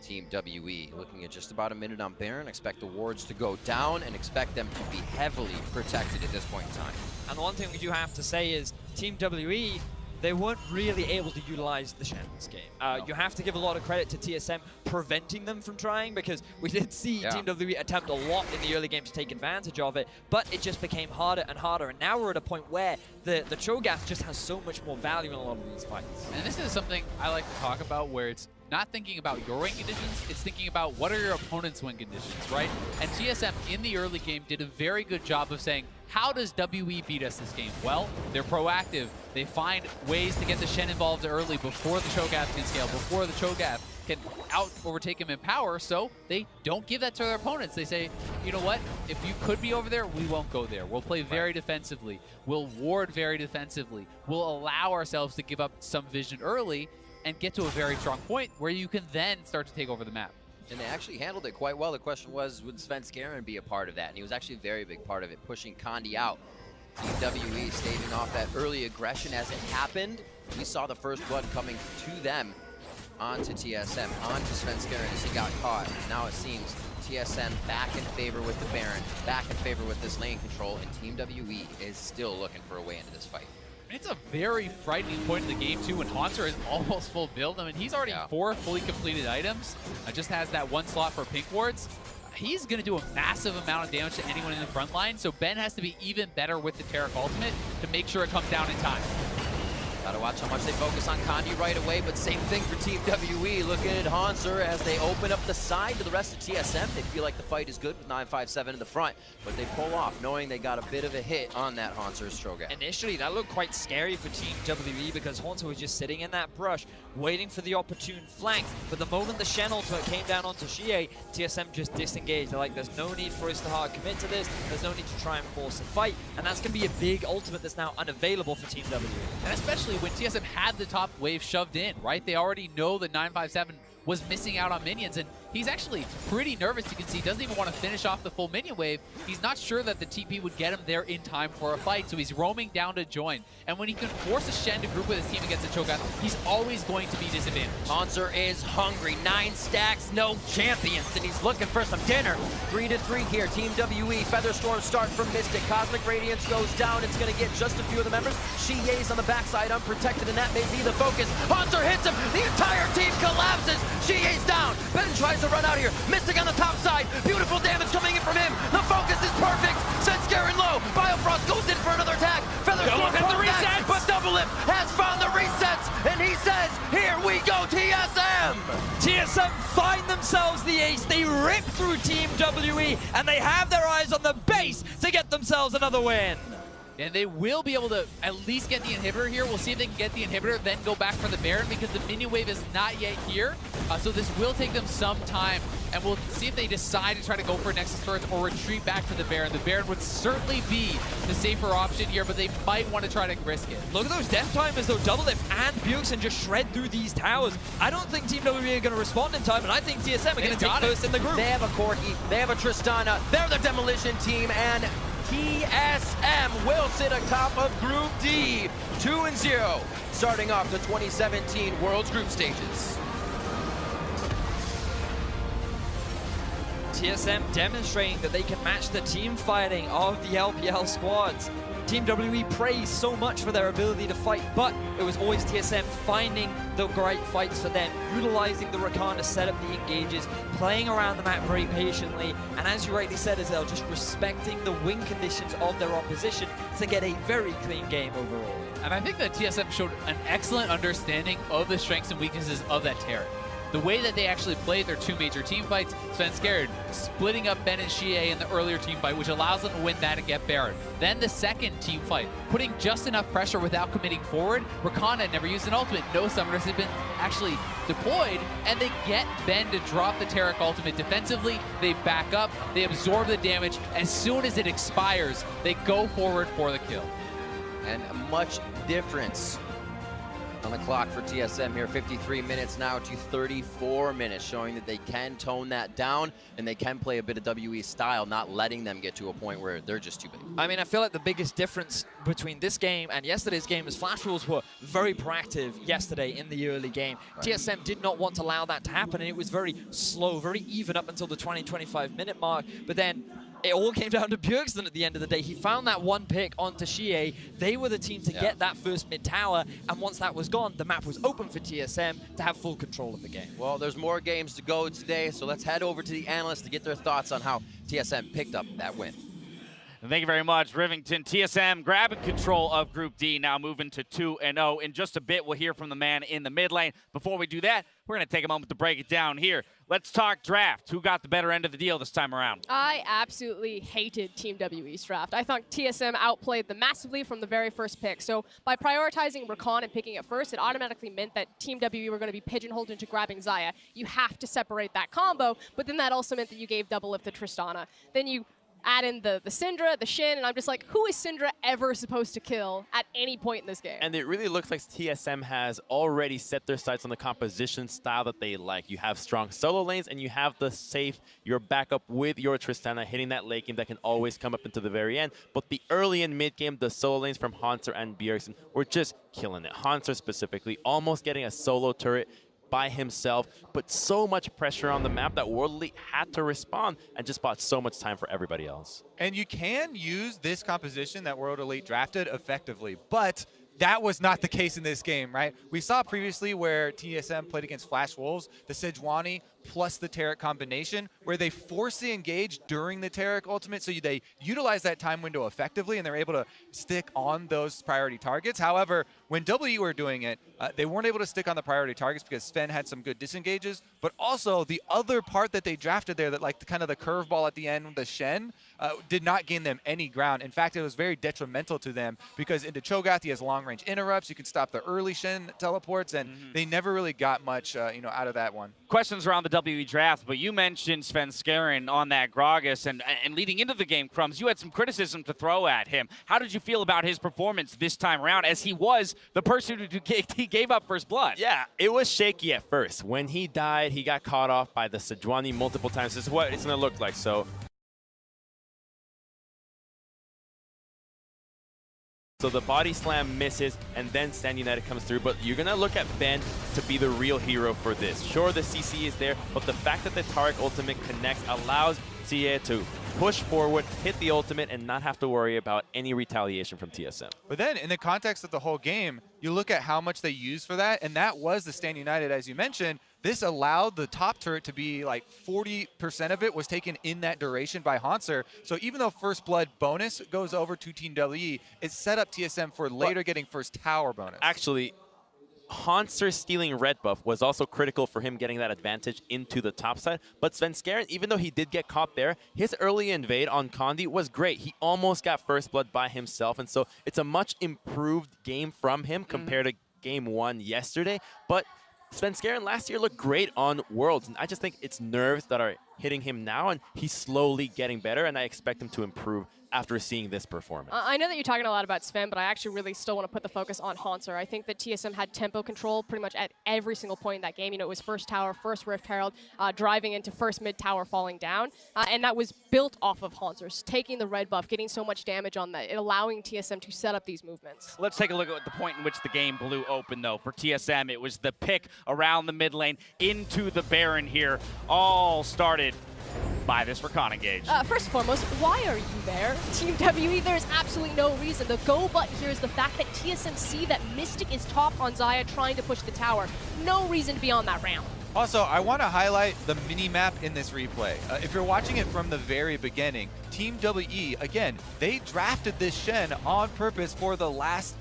Team WE. Looking at just about a minute on Baron, expect the wards to go down and expect them to be heavily protected at this point in time. And the one thing we do have to say is Team WE, they weren't really able to utilize the Shen this game. You have to give a lot of credit to TSM preventing them from trying, because we did see Team WE attempt a lot in the early game to take advantage of it, but it just became harder and harder, and now we're at a point where the Cho'Gath just has so much more value in a lot of these fights. And this is something I like to talk about, where it's not thinking about your win conditions, it's thinking about what are your opponent's win conditions, right? And TSM in the early game did a very good job of saying, how does WE beat us this game? Well, they're proactive. They find ways to get the Shen involved early before the Cho'Gath can scale, before the Cho'Gath can overtake him in power, so they don't give that to their opponents. They say, you know what, if you could be over there, we won't go there. We'll play very defensively. We'll ward very defensively. We'll allow ourselves to give up some vision early and get to a very strong point where you can then start to take over the map. And they actually handled it quite well. The question was, would Svenskeren be a part of that? And he was actually a very big part of it, pushing Kandi out. Team WE staving off that early aggression as it happened. We saw the first blood coming to them onto TSM, onto Svenskeren as he got caught. Now it seems TSM back in favor with the Baron, back in favor with this lane control, and Team WE is still looking for a way into this fight. It's a very frightening point in the game, too, when Haunter is almost full build. I mean, he's already 4 fully completed items. Just has that 1 slot for pink wards. He's going to do a massive amount of damage to anyone in the front line, so Ben has to be even better with the Taric ultimate to make sure it comes down in time. Gotta watch how much they focus on Kandi right away, but same thing for Team WE. Looking at Hanser as they open up the side to the rest of TSM. They feel like the fight is good with 957 in the front, but they pull off knowing they got a bit of a hit on that Hanser's Strogat. Initially, that looked quite scary for Team WE because Hanser was just sitting in that brush, waiting for the opportune flank. But the moment the Shen ultimate came down onto Xie, TSM just disengaged. They're like, there's no need for us to hard commit to this. There's no need to try and force a fight. And that's going to be a big ultimate that's now unavailable for Team WE. And especially when TSM had the top wave shoved in, right? They already know that 957 was missing out on minions, and he's actually pretty nervous. You can see he doesn't even want to finish off the full minion wave. He's not sure that the TP would get him there in time for a fight, so he's roaming down to join. And when he can force a Shen to group with his team against a Cho'Gath, he's always going to be disadvantaged. Hanser is hungry. 9 stacks, no champions, and he's looking for some dinner. 3-3 here. Team WE, Featherstorm start from Mystic. Cosmic Radiance goes down. It's going to get just a few of the members. Xie's on the backside, unprotected, and that may be the focus. Hanser hits him. The entire team collapses. Xie's down. Ben tries to run out here. Mystic on the top side. Beautiful damage coming in from him. The focus is perfect. Svenskeren low. Biofrost goes in for another attack. Featherstorm look at the resets. but Doublelift has found the resets, and he says, here we go, TSM! TSM find themselves the ace. They rip through Team WE, and they have their eyes on the base to get themselves another win. And they will be able to at least get the inhibitor here. We'll see if they can get the inhibitor, then go back for the Baron, because the minion wave is not yet here. So this will take them some time, and we'll see if they decide to try to go for Nexus turrets or retreat back to the Baron. The Baron would certainly be the safer option here, but they might want to try to risk it. Look at those death timers, though. Doublelift and Bjergsen just shred through these towers. I don't think Team WE are going to respond in time, and I think TSM are going to take first in the group. They have a Corki, they have a Tristana, they're the demolition team, and TSM will sit atop of Group D, 2-0, starting off the 2017 Worlds Group Stages. TSM demonstrating that they can match the team fighting of the LPL squads. Team WE praised so much for their ability to fight, but it was always TSM finding the great fights for them, utilizing the Rakan to set up the engages, playing around the map very patiently, and as you rightly said, Azelle, just respecting the win conditions of their opposition to get a very clean game overall. And I think that TSM showed an excellent understanding of the strengths and weaknesses of that Taric. The way that they actually played their 2 major team fights, Svenskeren splitting up Ben and Xie in the earlier team fight, which allows them to win that and get Baron. Then the second team fight, putting just enough pressure without committing forward. Rakan had never used an ultimate. No summoners had been actually deployed, and they get Ben to drop the Taric ultimate defensively. They back up, they absorb the damage. As soon as it expires, they go forward for the kill. And much difference on the clock for TSM here. 53 minutes now to 34 minutes, showing that they can tone that down and they can play a bit of WE style, not letting them get to a point where they're just too big. I mean, I feel like the biggest difference between this game and yesterday's game is Flash Wolves were very proactive yesterday in the early game. Right. TSM did not want to allow that to happen, and it was very slow, very even up until the 20-25 minute mark, but then it all came down to Bjergsen at the end of the day. He found that one pick onto Xie. They were the team to get that first mid tower, and once that was gone, the map was open for TSM to have full control of the game. Well, there's more games to go today, so let's head over to the analysts to get their thoughts on how TSM picked up that win. Thank you very much, Rivington. TSM grabbing control of Group D, now moving to 2-0. In just a bit, we'll hear from the man in the mid lane. Before we do that, we're going to take a moment to break it down here. Let's talk draft. Who got the better end of the deal this time around? I absolutely hated Team WE's draft. I thought TSM outplayed them massively from the very first pick. So by prioritizing Rakan and picking it first, it automatically meant that Team WE were going to be pigeonholed into grabbing Xayah. You have to separate that combo, but then that also meant that you gave Doublelift to Tristana. Then you add in the Syndra, the Shin, and I'm just like, who is Syndra ever supposed to kill at any point in this game? And it really looks like TSM has already set their sights on the composition style that they like. You have strong solo lanes, and you have the safe, your backup with your Tristana hitting that late game that can always come up into the very end. But the early and mid game, the solo lanes from Haunter and Bjergsen were just killing it. Haunter specifically, almost getting a solo turret by himself, but so much pressure on the map that World Elite had to respond and just bought so much time for everybody else. And you can use this composition that World Elite drafted effectively, but that was not the case in this game, right? We saw previously where TSM played against Flash Wolves, the Sejuani plus the Taric combination, where they force the engage during the Taric ultimate, so they utilize that time window effectively, and they're able to stick on those priority targets. However, when W were doing it, they weren't able to stick on the priority targets because Sven had some good disengages, but also the other part that they drafted there, that like kind of the curveball at the end, the Shen, did not gain them any ground. In fact, it was very detrimental to them because into Cho'Gath, he has long-range interrupts. You can stop the early Shen teleports, and they never really got much out of that one. Questions around the WE draft, but you mentioned Sven Skaren on that Gragas, and leading into the game, Crumbs, you had some criticism to throw at him. How did you feel about his performance this time around, as he was the person who gave up first blood? Yeah, it was shaky at first. When he died, he got caught off by the Sejuani multiple times. This is what it's going to look like. So the body slam misses, and then Stand United comes through. But you're going to look at Ben to be the real hero for this. Sure, the CC is there, but the fact that the Taric ultimate connects allows CA to push forward, hit the ultimate, and not have to worry about any retaliation from TSM. But then, in the context of the whole game, you look at how much they used for that, and that was the Stand United, as you mentioned. This allowed the top turret to be like 40% of it was taken in that duration by Haunter. So even though First Blood bonus goes over to Team WE, it set up TSM for later getting first tower bonus. Actually, Haunter stealing red buff was also critical for him getting that advantage into the top side. But Sven Skaren, even though he did get caught there, his early invade on Condi was great. He almost got first blood by himself, and so it's a much improved game from him compared to game one yesterday. But Sven Skaren last year looked great on Worlds, and I just think it's nerves that are hitting him now, and he's slowly getting better, and I expect him to improve after seeing this performance. I know that you're talking a lot about Sven, but I actually really still want to put the focus on Haunter. I think that TSM had tempo control pretty much at every single point in that game. You know, it was first tower, first Rift Herald, driving into first mid tower, falling down, and that was built off of Haunter, taking the red buff, getting so much damage on that, allowing TSM to set up these movements. Let's take a look at the point in which the game blew open, though. For TSM, it was the pick around the mid lane into the Baron here, all started by this Recon engage. First and foremost, why are you there? Team WE, there's absolutely no reason. The go button here is the fact that TSM see that Mystic is top on Xayah trying to push the tower. No reason to be on that ramp. Also, I want to highlight the mini-map in this replay. If you're watching it from the very beginning, Team WE, again, they drafted this Shen on purpose for the last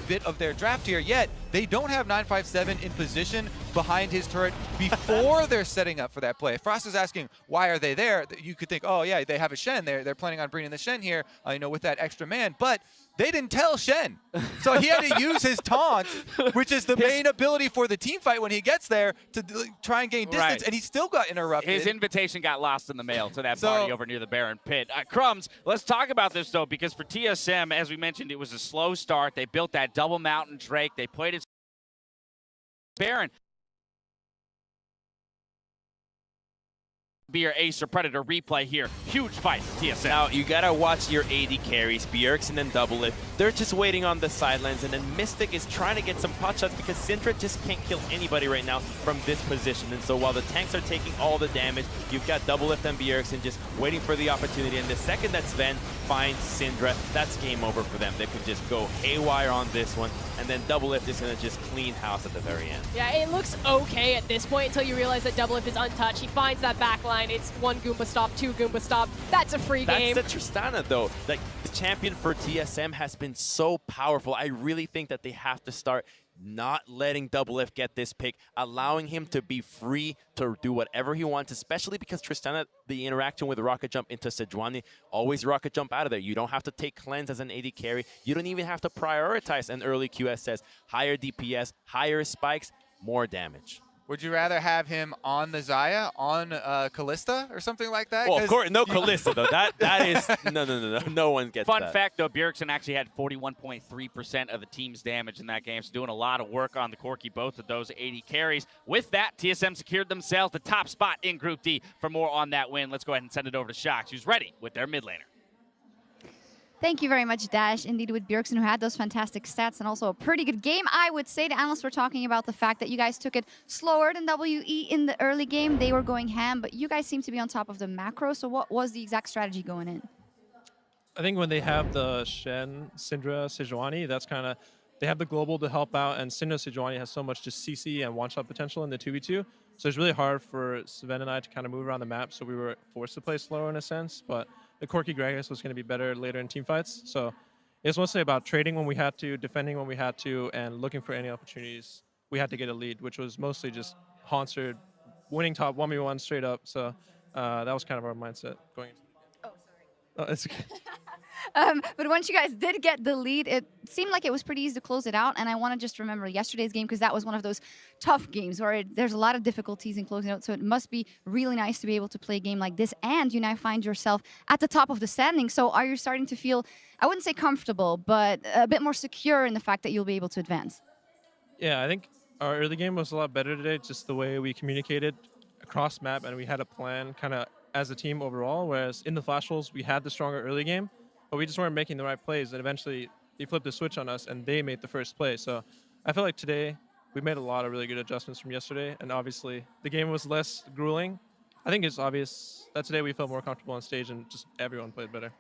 bit of their draft here, yet they don't have 957 in position behind his turret before they're setting up for that play. Frost is asking, why are they there? You could think, oh yeah, they have a Shen. They're planning on bringing the Shen here, with that extra man, but they didn't tell Shen. So he had to use his taunt, which is the main ability for the team fight when he gets there to try and gain distance, and he still got interrupted. His invitation got lost in the mail to that party over near the Baron pit. Crumbs, let's talk about this, though, because for TSM, as we mentioned, it was a slow start. They built that double Mountain Drake. They played his Baron. Be your Ace or Predator replay here. Huge fight for TSM. Now, you gotta watch your AD carries, Bjergsen and Double Lift. They're just waiting on the sidelines, and then Mystic is trying to get some pot shots because Syndra just can't kill anybody right now from this position. And so while the tanks are taking all the damage, you've got Double Lift and Bjergsen just waiting for the opportunity. And the second that Sven finds Syndra, that's game over for them. They could just go haywire on this one, and then Double Lift is gonna just clean house at the very end. Yeah, it looks okay at this point until you realize that Double Lift is untouched. He finds that back line. It's one Goomba stop, two Goomba stop. That's a free game. That's the Tristana, though. Like, the champion for TSM has been so powerful. I really think that they have to start not letting Double Lift get this pick, allowing him to be free to do whatever he wants, especially because Tristana, the interaction with Rocket Jump into Sejuani, always Rocket Jump out of there. You don't have to take Cleanse as an AD carry. You don't even have to prioritize an early QSS. Higher DPS, higher spikes, more damage. Would you rather have him on the Xayah, on Callista, or something like that? Well, of course, no Callista though. That is no one gets Fun that. fact though, Bjergsen actually had 41.3% of the team's damage in that game, so doing a lot of work on the Corki, both of those 80 carries. With that, TSM secured themselves the top spot in Group D. For more on that win, let's go ahead and send it over to Shox, who's ready with their mid laner. Thank you very much, Dash. Indeed, with Bjergsen, who had those fantastic stats and also a pretty good game. I would say the analysts were talking about the fact that you guys took it slower than WE in the early game. They were going ham, but you guys seem to be on top of the macro. So what was the exact strategy going in? I think when they have the Shen, Syndra, Sejuani, that's kind of, they have the global to help out, and Syndra, Sejuani has so much just CC and one-shot potential in the 2v2. So it's really hard for Sven and I to kind of move around the map, so we were forced to play slower in a sense, but the Corki Gragas was going to be better later in team fights. So it's mostly about trading when we had to, defending when we had to, and looking for any opportunities. We had to get a lead, which was mostly just Haunter winning top 1v1 straight up. So that was kind of our mindset going into the game. Oh, sorry. Oh, it's okay. But once you guys did get the lead, it seemed like it was pretty easy to close it out. And I want to just remember yesterday's game, because that was one of those tough games where there's a lot of difficulties in closing out. So it must be really nice to be able to play a game like this. And you now find yourself at the top of the standing. So are you starting to feel, I wouldn't say comfortable, but a bit more secure in the fact that you'll be able to advance? Yeah, I think our early game was a lot better today, just the way we communicated across map, and we had a plan kind of as a team overall, whereas in the Flash Wolves, we had the stronger early game, but we just weren't making the right plays, and eventually they flipped the switch on us, and they made the first play. So I feel like today we made a lot of really good adjustments from yesterday, and obviously the game was less grueling. I think it's obvious that today we felt more comfortable on stage, and just everyone played better.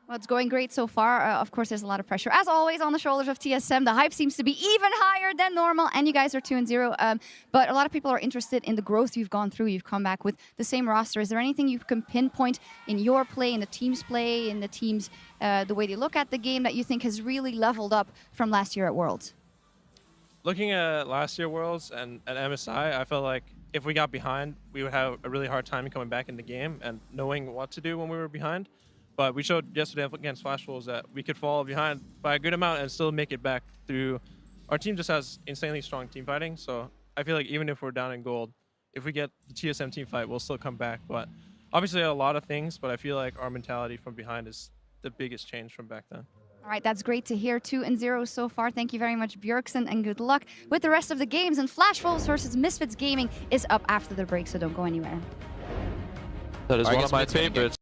Well, it's going great so far. Of course, there's a lot of pressure, as always, on the shoulders of TSM. The hype seems to be even higher than normal, and you guys are 2-0. But a lot of people are interested in the growth you've gone through. You've come back with the same roster. Is there anything you can pinpoint in your play, in the team's play, in the team's the way they look at the game that you think has really leveled up from last year at Worlds? Looking at last year Worlds and at MSI, I felt like if we got behind, we would have a really hard time coming back in the game and knowing what to do when we were behind. But we showed yesterday against Flash Wolves that we could fall behind by a good amount and still make it back through. Our team just has insanely strong team fighting, so I feel like even if we're down in gold, if we get the TSM team fight, we'll still come back. But obviously a lot of things, but I feel like our mentality from behind is the biggest change from back then. All right, that's great to hear. 2-0 so far. Thank you very much, Bjergsen, and good luck with the rest of the games. And Flash Wolves versus Misfits Gaming is up after the break, so don't go anywhere. That is one of my favorites.